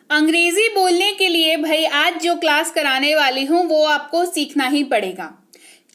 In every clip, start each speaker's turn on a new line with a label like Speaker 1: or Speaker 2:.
Speaker 1: अंग्रेजी बोलने के लिए भाई आज जो क्लास कराने वाली हूँ वो आपको सीखना ही पड़ेगा।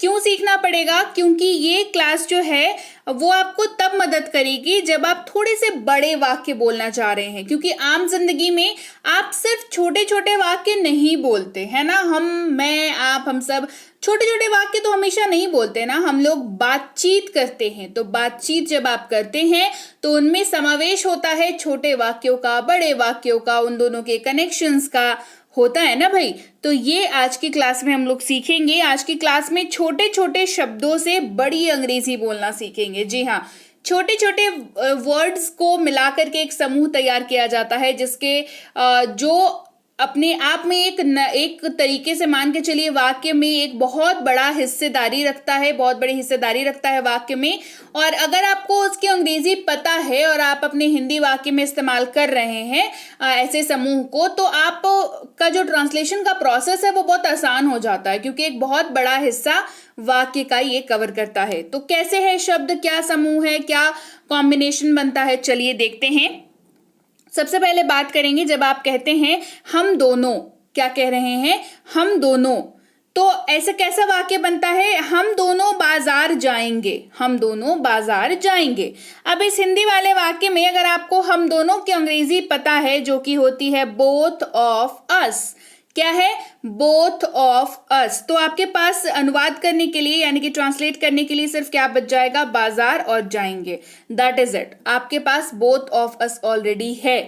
Speaker 1: क्यों सीखना पड़ेगा? क्योंकि ये क्लास जो है वो आपको तब मदद करेगी जब आप थोड़े से बड़े वाक्य बोलना चाह रहे हैं, क्योंकि आम जिंदगी में आप सिर्फ छोटे छोटे वाक्य नहीं बोलते है ना। मैं, आप, हम सब छोटे छोटे वाक्य तो हमेशा नहीं बोलते ना। हम लोग बातचीत करते हैं, तो बातचीत जब आप करते हैं तो उनमें समावेश होता है छोटे वाक्यों का, बड़े वाक्यों का, उन दोनों के कनेक्शंस का होता है ना भाई। तो ये आज की क्लास में हम लोग सीखेंगे। आज की क्लास में छोटे छोटे शब्दों से बड़ी अंग्रेजी बोलना सीखेंगे। जी हाँ, छोटे छोटे वर्ड्स को मिलाकर के एक समूह तैयार किया जाता है, जिसके जो अपने आप में एक तरीके से मान के चलिए वाक्य में एक बहुत बड़ा हिस्सेदारी रखता है, बहुत बड़ी हिस्सेदारी रखता है वाक्य में। और अगर आपको उसकी अंग्रेजी पता है और आप अपने हिंदी वाक्य में इस्तेमाल कर रहे हैं ऐसे समूह को, तो आप का जो ट्रांसलेशन का प्रोसेस है वो बहुत आसान हो जाता है, क्योंकि एक बहुत बड़ा हिस्सा वाक्य का ये कवर करता है। तो कैसे है शब्द, क्या समूह है, क्या कॉम्बिनेशन बनता है, चलिए देखते हैं। सबसे पहले बात करेंगे जब आप कहते हैं हम दोनों, क्या कह रहे हैं? हम दोनों। तो ऐसा कैसा वाक्य बनता है? हम दोनों बाजार जाएंगे, हम दोनों बाजार जाएंगे। अब इस हिंदी वाले वाक्य में अगर आपको हम दोनों की अंग्रेजी पता है, जो कि होती है बोथ ऑफ अस, क्या है? बोथ ऑफ अस। तो आपके पास अनुवाद करने के लिए यानी कि ट्रांसलेट करने के लिए सिर्फ क्या बच जाएगा? बाजार और जाएंगे। That is it. आपके पास बोथ ऑफ अस ऑलरेडी है।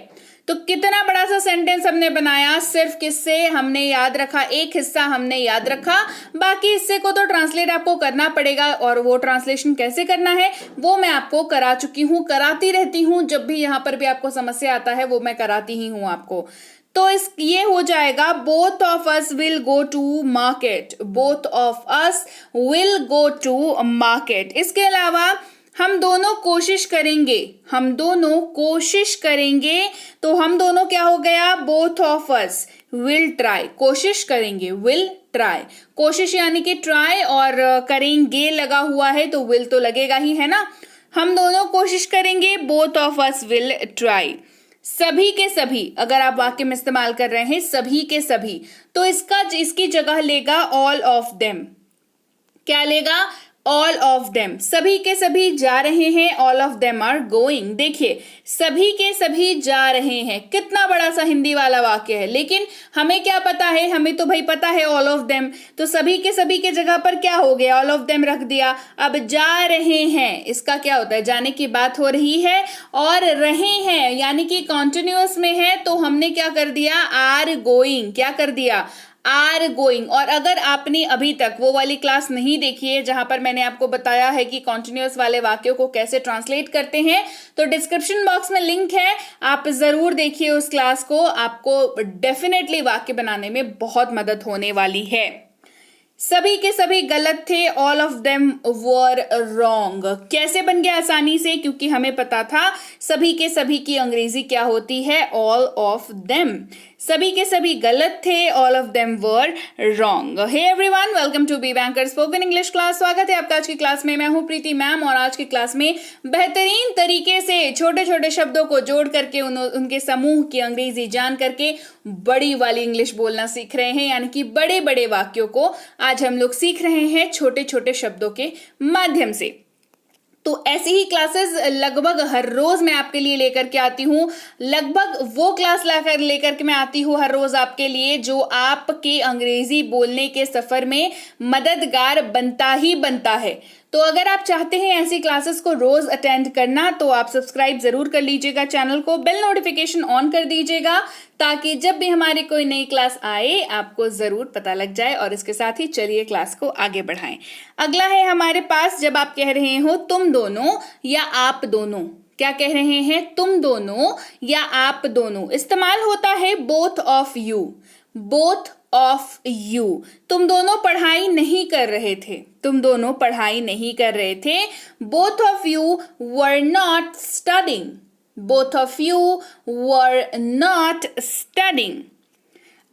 Speaker 1: तो कितना बड़ा सा सेंटेंस हमने बनाया, सिर्फ किससे हमने याद रखा? एक हिस्सा हमने याद रखा, बाकी हिस्से को तो ट्रांसलेट आपको करना पड़ेगा। और वो ट्रांसलेशन कैसे करना है वो मैं आपको करा चुकी हूँ, कराती रहती हूँ। जब भी यहाँ पर भी आपको समस्या आता है वो मैं कराती ही हूँ आपको। तो ये हो जाएगा both of us will go to market, both of us will go to market. इसके अलावा हम दोनों कोशिश करेंगे, हम दोनों कोशिश करेंगे। तो हम दोनों क्या हो गया? Both of us will try, कोशिश करेंगे, विल ट्राई। कोशिश यानी कि ट्राई, और करेंगे लगा हुआ है तो विल तो लगेगा ही, है ना। हम दोनों कोशिश करेंगे, both of us will try. सभी के सभी, अगर आप वाक्य में इस्तेमाल कर रहे हैं सभी के सभी, तो इसकी जगह लेगा ऑल ऑफ देम। क्या लेगा? All of them. सभी के सभी जा रहे हैं, all of them are going. देखिए, सभी के सभी जा रहे हैं, कितना बड़ा सा हिंदी वाला वाक्य है, लेकिन हमें क्या पता है? हमें तो भाई पता है ऑल ऑफ देम। तो सभी के जगह पर क्या हो गया? ऑल ऑफ देम रख दिया। अब जा रहे हैं, इसका क्या होता है? जाने की बात हो रही है, और रहे हैं यानी कि कॉन्टिन्यूअस में है, तो हमने क्या कर दिया? Are going. क्या कर दिया? Are going. और अगर आपने अभी तक वो वाली क्लास नहीं देखी है जहां पर मैंने आपको बताया है कि कॉन्टिन्यूअस वाले वाक्यों को कैसे ट्रांसलेट करते हैं, तो डिस्क्रिप्शन बॉक्स में लिंक है, आप जरूर देखिए उस क्लास को। आपको डेफिनेटली वाक्य बनाने में बहुत मदद होने वाली है। सभी के सभी गलत थे, all of them were wrong. कैसे बन गया आसानी से? क्योंकि हमें पता था सभी के सभी की अंग्रेजी क्या होती है? All of them. सभी के सभी गलत थे, all of them were wrong. Hey everyone, welcome to Be Banker spoken English class. स्वागत है आपका आज की क्लास में। मैं हूं प्रीति मैम, और आज की क्लास में बेहतरीन तरीके से छोटे छोटे शब्दों को जोड़ करके उनके समूह की अंग्रेजी जान करके बड़ी वाली इंग्लिश बोलना सीख रहे हैं, यानी कि बड़े बड़े वाक्यों को आज हम लोग सीख रहे हैं छोटे छोटे शब्दों के माध्यम से। तो ऐसे ही क्लासेस लगभग हर रोज मैं आपके लिए लेकर के आती हूँ। लगभग वो क्लास लेकर के मैं आती हूँ हर रोज आपके लिए जो आपके अंग्रेजी बोलने के सफर में मददगार बनता ही बनता है। तो अगर आप चाहते हैं ऐसी क्लासेस को रोज अटेंड करना, तो आप सब्सक्राइब जरूर कर लीजिएगा चैनल को, बेल नोटिफिकेशन ऑन कर दीजिएगा, ताकि जब भी हमारी कोई नई क्लास आए आपको जरूर पता लग जाए। और इसके साथ ही चलिए क्लास को आगे बढ़ाएं। अगला है हमारे पास, जब आप कह रहे हो तुम दोनों या आप दोनों, क्या कह रहे हैं? तुम दोनों या आप दोनों। इस्तेमाल होता है both of you, both of you. तुम दोनों पढ़ाई नहीं कर रहे थे, तुम दोनों पढ़ाई नहीं कर रहे थे। Both of you were not studying, both of you were not studying.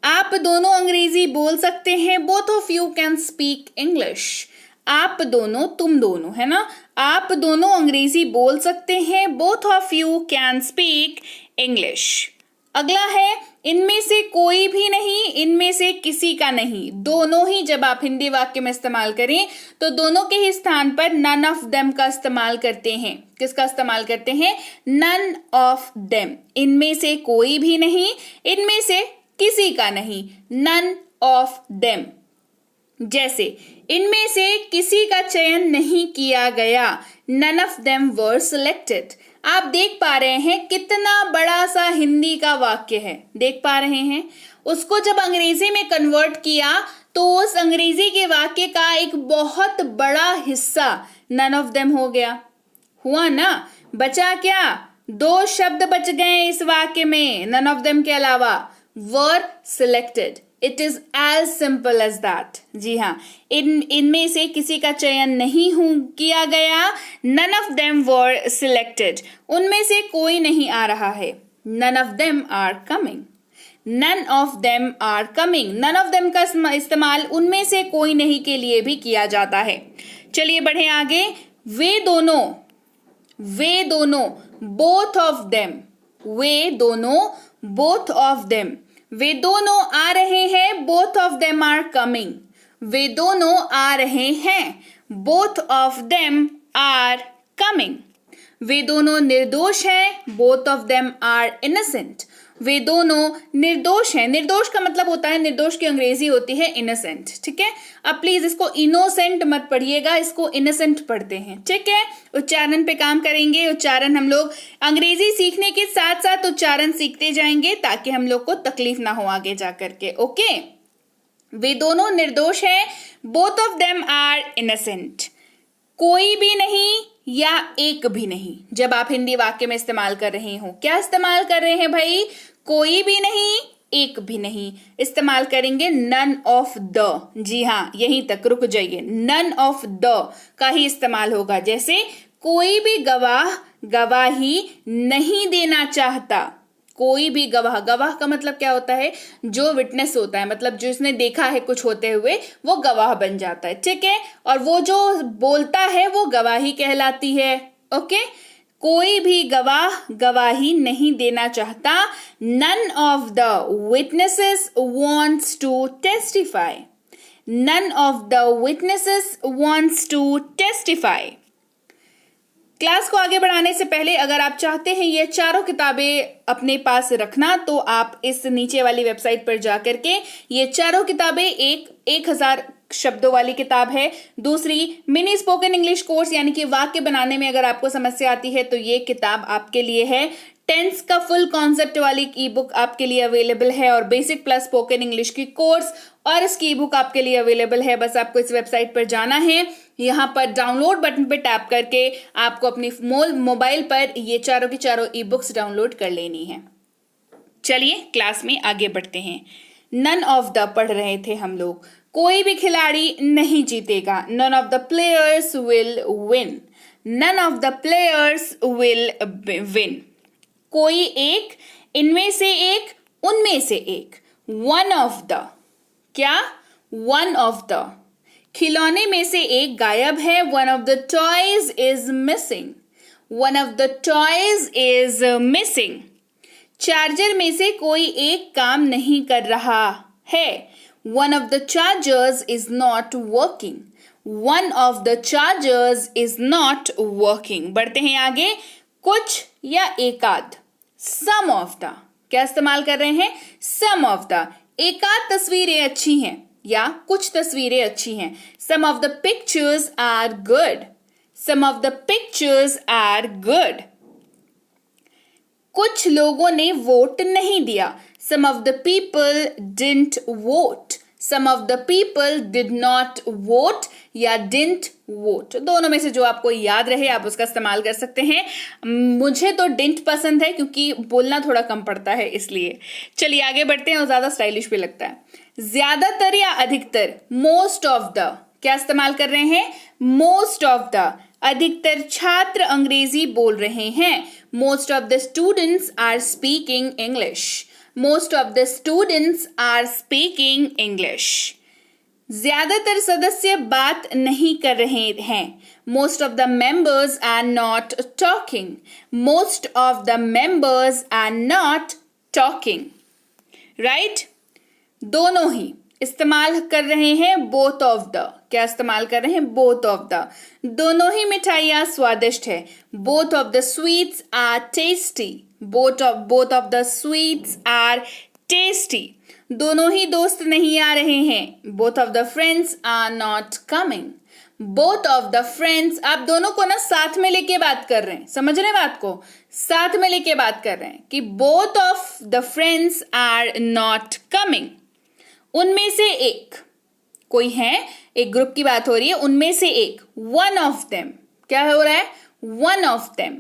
Speaker 1: आप दोनों अंग्रेजी बोल सकते हैं, both of you can speak English. आप दोनों, तुम दोनों, है ना, आप दोनों अंग्रेजी बोल सकते हैं, both of you can speak English. अगला है इनमें से कोई भी नहीं, इनमें से किसी का नहीं। दोनों ही जब आप हिंदी वाक्य में इस्तेमाल करें तो दोनों के ही स्थान पर नन ऑफ देम का इस्तेमाल करते हैं। किसका इस्तेमाल करते हैं? None of them. इनमें से कोई भी नहीं, इनमें से किसी का नहीं, नन ऑफ देम। जैसे इनमें से किसी का चयन नहीं किया गया, none of them were selected. आप देख पा रहे हैं कितना बड़ा सा हिंदी का वाक्य है, देख पा रहे हैं। उसको जब अंग्रेजी में कन्वर्ट किया तो उस अंग्रेजी के वाक्य का एक बहुत बड़ा हिस्सा नन ऑफ देम हो गया। हुआ ना? बचा क्या? 2 शब्द बच गए इस वाक्य में नन ऑफ देम के अलावा, were selected. It is as simple as that. जी हाँ, इनमें से किसी का चयन नहीं किया गया, none of them were selected. उनमें से कोई नहीं आ रहा है, none of them are coming. None of them are coming. None of them का इस्तेमाल उनमें से कोई नहीं के लिए भी किया जाता है। चलिए बढ़े आगे। वे दोनों, बोथ ऑफ देम, वे दोनों, बोथ ऑफ देम। वे दोनों आ रहे हैं, both of them are coming. वे दोनों आ रहे हैं, both of them are coming. वे दोनों निर्दोष हैं, both of them are innocent. वे दोनों निर्दोष हैं। निर्दोष का मतलब होता है, निर्दोष की अंग्रेजी होती है इनोसेंट। ठीक है, अब प्लीज इसको इनोसेंट मत पढ़िएगा, इसको इनोसेंट पढ़ते हैं। ठीक है, उच्चारण पे काम करेंगे। उच्चारण हम लोग अंग्रेजी सीखने के साथ साथ उच्चारण सीखते जाएंगे ताकि हम लोग को तकलीफ ना हो आगे जा करके। ओके, वे दोनों निर्दोष हैं, both of them are innocent. कोई भी नहीं या एक भी नहीं, जब आप हिंदी वाक्य में इस्तेमाल कर रहे हो, क्या इस्तेमाल कर रहे हैं भाई? कोई भी नहीं, एक भी नहीं। इस्तेमाल करेंगे नन ऑफ द। जी हाँ, यहीं तक रुक जाइए। नन ऑफ द का ही इस्तेमाल होगा। जैसे कोई भी गवाह गवाही नहीं देना चाहता। कोई भी गवाह, गवाह का मतलब क्या होता है? जो विटनेस होता है, मतलब जो इसने देखा है कुछ होते हुए, वो गवाह बन जाता है। ठीक है, और वो जो बोलता है वो गवाही कहलाती है। ओके, कोई भी गवाह गवाही नहीं देना चाहता। None of the witnesses wants to testify. None of the witnesses wants to testify. Class को आगे बढ़ाने से पहले अगर आप चाहते हैं ये चारों किताबें अपने पास रखना, तो आप इस नीचे वाली वेबसाइट पर जाकर के ये चारों किताबें, 1000 शब्दों वाली किताब है। दूसरी मिनी स्पोकन इंग्लिश कोर्स, यानी कि वाक्य बनाने में अगर आपको समस्या आती है तो ये किताब आपके लिए है। टेंस का फुल कॉन्सेप्ट वाली ई बुक आपके लिए अवेलेबल है, और बेसिक प्लस स्पोकन इंग्लिश की कोर्स और इसकी ई बुक आपके लिए अवेलेबल है। बस आपको इस वेबसाइट पर जाना है, यहाँ पर डाउनलोड बटन पे टैप करके आपको अपनी मोबाइल पर ये चारों की चारों ई बुक्स डाउनलोड कर लेनी है। चलिए क्लास में आगे बढ़ते हैं। नन ऑफ द पढ़ रहे थे हम लोग। कोई भी खिलाड़ी नहीं जीतेगा। None of the players will win. None of the players will win. कोई एक, इनमें से एक, उनमें से एक। वन ऑफ द, क्या? One of the. खिलौने में से एक गायब है। One of the toys is missing. One of the toys is missing. Charger में से कोई एक काम नहीं कर रहा है। One of the chargers is not working. One of the chargers is not working. बढ़ते हैं आगे। कुछ या एकाध। सम ऑफ द, क्या इस्तेमाल कर रहे हैं? Some of the. एकाध तस्वीरें अच्छी हैं या कुछ तस्वीरें अच्छी हैं। Some of the pictures are good. Some of the pictures are good. कुछ लोगों ने वोट नहीं दिया। Some of the people didn't vote. Some of the people did not vote या डिडंट वोट। दोनों में से जो आपको याद रहे आप उसका इस्तेमाल कर सकते हैं। मुझे तो डिडंट पसंद है क्योंकि बोलना थोड़ा कम पड़ता है, इसलिए। चलिए आगे बढ़ते हैं और ज्यादा स्टाइलिश भी लगता है। ज्यादातर या अधिकतर। मोस्ट ऑफ द, क्या इस्तेमाल कर रहे हैं? Most of the. अधिकतर छात्र अंग्रेजी बोल रहे हैं। Most of the students are speaking English. Most of the students are speaking English. ज्यादातर सदस्य बात नहीं कर रहे हैं। Most of the members are not talking. Most of the members are not talking, right. दोनों ही इस्तेमाल कर रहे हैं बोथ ऑफ द, क्या इस्तेमाल कर रहे हैं? Both of the. दोनों ही मिठाइयाँ स्वादिष्ट है, both of the sweets are tasty, both of the sweets are tasty. दोनों ही दोस्त नहीं आ रहे हैं, both of the friends are not coming, both of the friends. आप दोनों को ना साथ में लेके बात कर रहे हैं, समझ रहे हैं बात को? साथ में लेके बात कर रहे हैं कि both of the friends are not coming. उनमें से एक, कोई है, एक ग्रुप की बात हो रही है, उनमें से एक, वन ऑफ देम, क्या हो रहा है? वन ऑफ देम,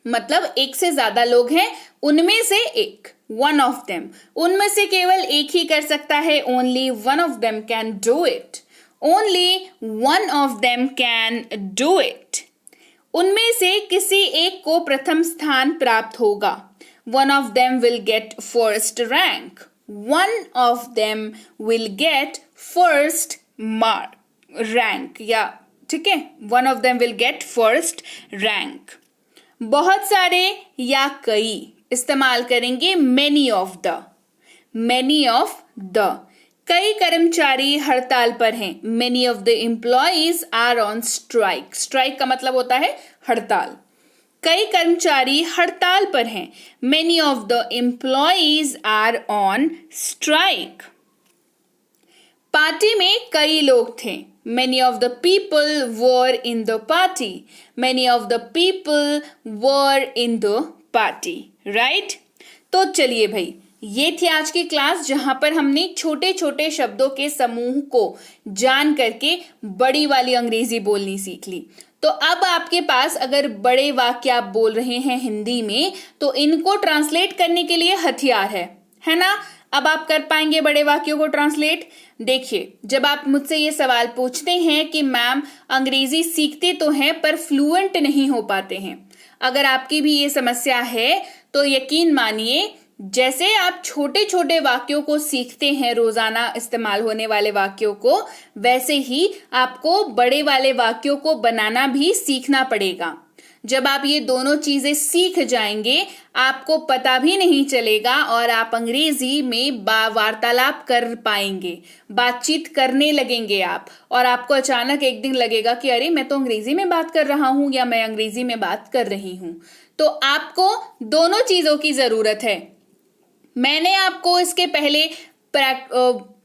Speaker 1: मतलब एक से ज्यादा लोग हैं, उनमें से एक, वन ऑफ देम। उनमें से केवल एक ही कर सकता है, only one of them can do it, only one of them can do it. उनमें से किसी एक को प्रथम स्थान प्राप्त होगा, one of them will get first rank, one of them will get first rank, या ठीक है, one of them will get first rank। बहुत सारे या कई इस्तेमाल करेंगे many of the, many of the। कई कर्मचारी हड़ताल पर हैं, many of the employees are on strike, strike का मतलब होता है हड़ताल। कई कर्मचारी हड़ताल पर हैं, many of the employees are on strike। Party में कई लोग थे, many of the people were in the party, many of the people were in the party, right? तो चलिए भाई, ये थी आज की क्लास जहां पर हमने छोटे छोटे शब्दों के समूह को जान करके बड़ी वाली अंग्रेजी बोलनी सीख ली। तो अब आपके पास अगर बड़े वाक्य आप बोल रहे हैं हिंदी में, तो इनको ट्रांसलेट करने के लिए हथियार है ना? अब आप कर पाएंगे बड़े वाक्यों को ट्रांसलेट? देखिए, जब आप मुझसे ये सवाल पूछते हैं कि मैम अंग्रेजी सीखते तो हैं पर फ्लुएंट नहीं हो पाते हैं, अगर आपकी भी ये समस्या है तो यकीन मानिए, जैसे आप छोटे छोटे वाक्यों को सीखते हैं, रोजाना इस्तेमाल होने वाले वाक्यों को, वैसे ही आपको बड़े वाले वाक्यों को बनाना भी सीखना पड़ेगा। जब आप ये दोनों चीजें सीख जाएंगे, आपको पता भी नहीं चलेगा और आप अंग्रेजी में वार्तालाप कर पाएंगे, बातचीत करने लगेंगे आप, और आपको अचानक एक दिन लगेगा कि अरे मैं तो अंग्रेजी में बात कर रहा हूं या मैं अंग्रेजी में बात कर रही हूं। तो आपको दोनों चीजों की जरूरत है। मैंने आपको इसके पहले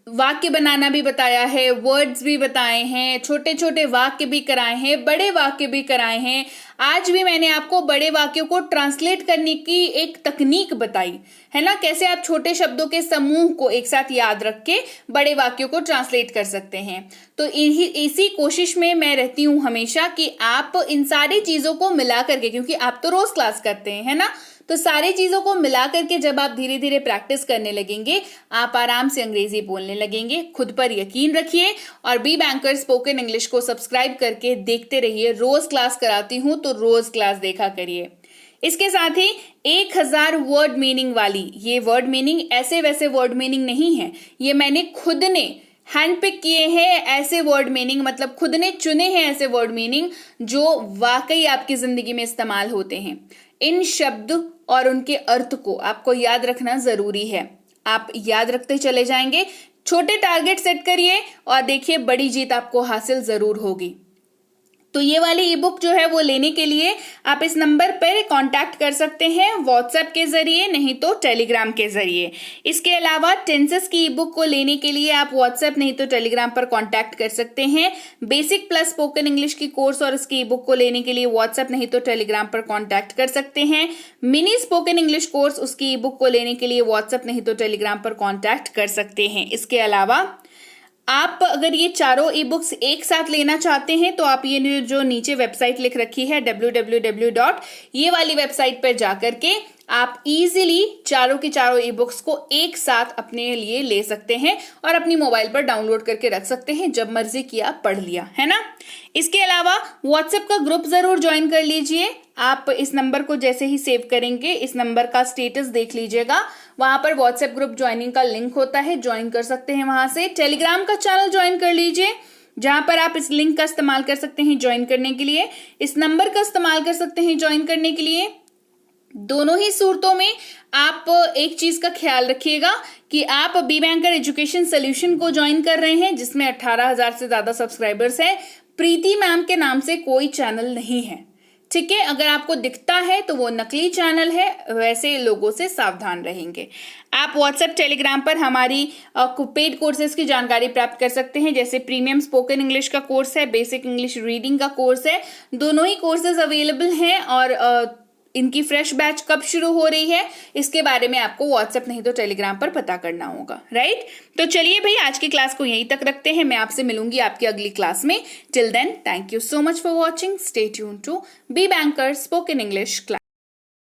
Speaker 1: वाक्य बनाना भी बताया है, वर्ड्स भी बताए हैं, छोटे छोटे वाक्य भी कराए हैं, बड़े वाक्य भी कराए हैं। आज भी मैंने आपको बड़े वाक्यों को ट्रांसलेट करने की एक तकनीक बताई है ना, कैसे आप छोटे शब्दों के समूह को एक साथ याद रख के बड़े वाक्यों को ट्रांसलेट कर सकते हैं। तो इसी कोशिश में मैं रहती हूँ हमेशा कि आप इन सारी चीजों को मिला करके, क्योंकि आप तो रोज क्लास करते हैं है ना, तो सारी चीजों को मिला करके जब आप धीरे धीरे प्रैक्टिस करने लगेंगे, आप आराम से अंग्रेजी बोलने लगेंगे। खुद पर यकीन रखिए और बी बैंकर स्पोकन इंग्लिश को सब्सक्राइब करके देखते रहिए। रोज क्लास कराती हूँ तो रोज क्लास देखा करिए। इसके साथ ही 1000 वर्ड मीनिंग वाली, ये वर्ड मीनिंग ऐसे वैसे वर्ड मीनिंग नहीं है, ये मैंने खुद ने हैंड पिक किए हैं ऐसे वर्ड मीनिंग, मतलब खुद ने चुने हैं ऐसे वर्ड मीनिंग जो वाकई आपकी जिंदगी में इस्तेमाल होते हैं। इन शब्द और उनके अर्थ को आपको याद रखना जरूरी है। आप याद रखते चले जाएंगे, छोटे टारगेट सेट करिए और देखिए बड़ी जीत आपको हासिल जरूर होगी। तो ये वाली ई बुक जो है वो लेने के लिए आप इस नंबर पर कांटेक्ट कर सकते हैं, व्हाट्सएप के जरिए, नहीं तो टेलीग्राम के जरिए। इसके अलावा टेंसेस की ई बुक को लेने के लिए आप व्हाट्सएप नहीं तो टेलीग्राम पर कांटेक्ट कर सकते हैं। बेसिक प्लस स्पोकन इंग्लिश की कोर्स और इसकी ई बुक को लेने के लिए व्हाट्सएप नहीं तो टेलीग्राम पर कॉन्टैक्ट कर सकते हैं। मिनी स्पोकन इंग्लिश कोर्स, उसकी ई बुक को लेने के लिए व्हाट्सएप नहीं तो टेलीग्राम पर कॉन्टैक्ट कर सकते हैं। इसके अलावा आप अगर ये चारों ई बुक्स एक साथ लेना चाहते हैं तो आप ये जो नीचे वेबसाइट लिख रखी है www. ये वाली वेबसाइट पर जाकर के आप इजीली चारों की चारों ई बुक्स को एक साथ अपने लिए ले सकते हैं और अपनी मोबाइल पर डाउनलोड करके रख सकते हैं, जब मर्जी किया पढ़ लिया, है ना। इसके अलावा व्हाट्सएप का ग्रुप जरूर ज्वाइन कर लीजिए। आप इस नंबर को जैसे ही सेव करेंगे, इस नंबर का स्टेटस देख लीजिएगा, वहां पर व्हाट्सएप ग्रुप ज्वाइनिंग का लिंक होता है, ज्वाइन कर सकते हैं वहां से। टेलीग्राम का चैनल ज्वाइन कर लीजिए, जहां पर आप इस लिंक का इस्तेमाल कर सकते हैं ज्वाइन करने के लिए, इस नंबर का इस्तेमाल कर सकते हैं ज्वाइन करने के लिए। दोनों ही सूरतों में आप एक चीज का ख्याल रखिएगा कि आप बी बैंकर एजुकेशन सोल्यूशन को ज्वाइन कर रहे हैं, जिसमें 18,000 से ज्यादा सब्सक्राइबर्स हैं। प्रीति मैम के नाम से कोई चैनल नहीं है, ठीक है। अगर आपको दिखता है तो वो नकली चैनल है, वैसे लोगों से सावधान रहेंगे। आप व्हाट्सएप टेलीग्राम पर हमारी पेड कोर्सेज की जानकारी प्राप्त कर सकते हैं, जैसे प्रीमियम स्पोकन इंग्लिश का कोर्स है, बेसिक इंग्लिश रीडिंग का कोर्स है। दोनों ही कोर्सेज अवेलेबल हैं और इनकी फ्रेश बैच कब शुरू हो रही है इसके बारे में आपको व्हाट्सएप नहीं तो टेलीग्राम पर पता करना होगा, राइट। तो चलिए भाई, आज की क्लास को यहीं तक रखते हैं। मैं आपसे मिलूंगी आपकी अगली क्लास में। Till then, thank you so much for watching. Stay tune to Be Banker spoken English class.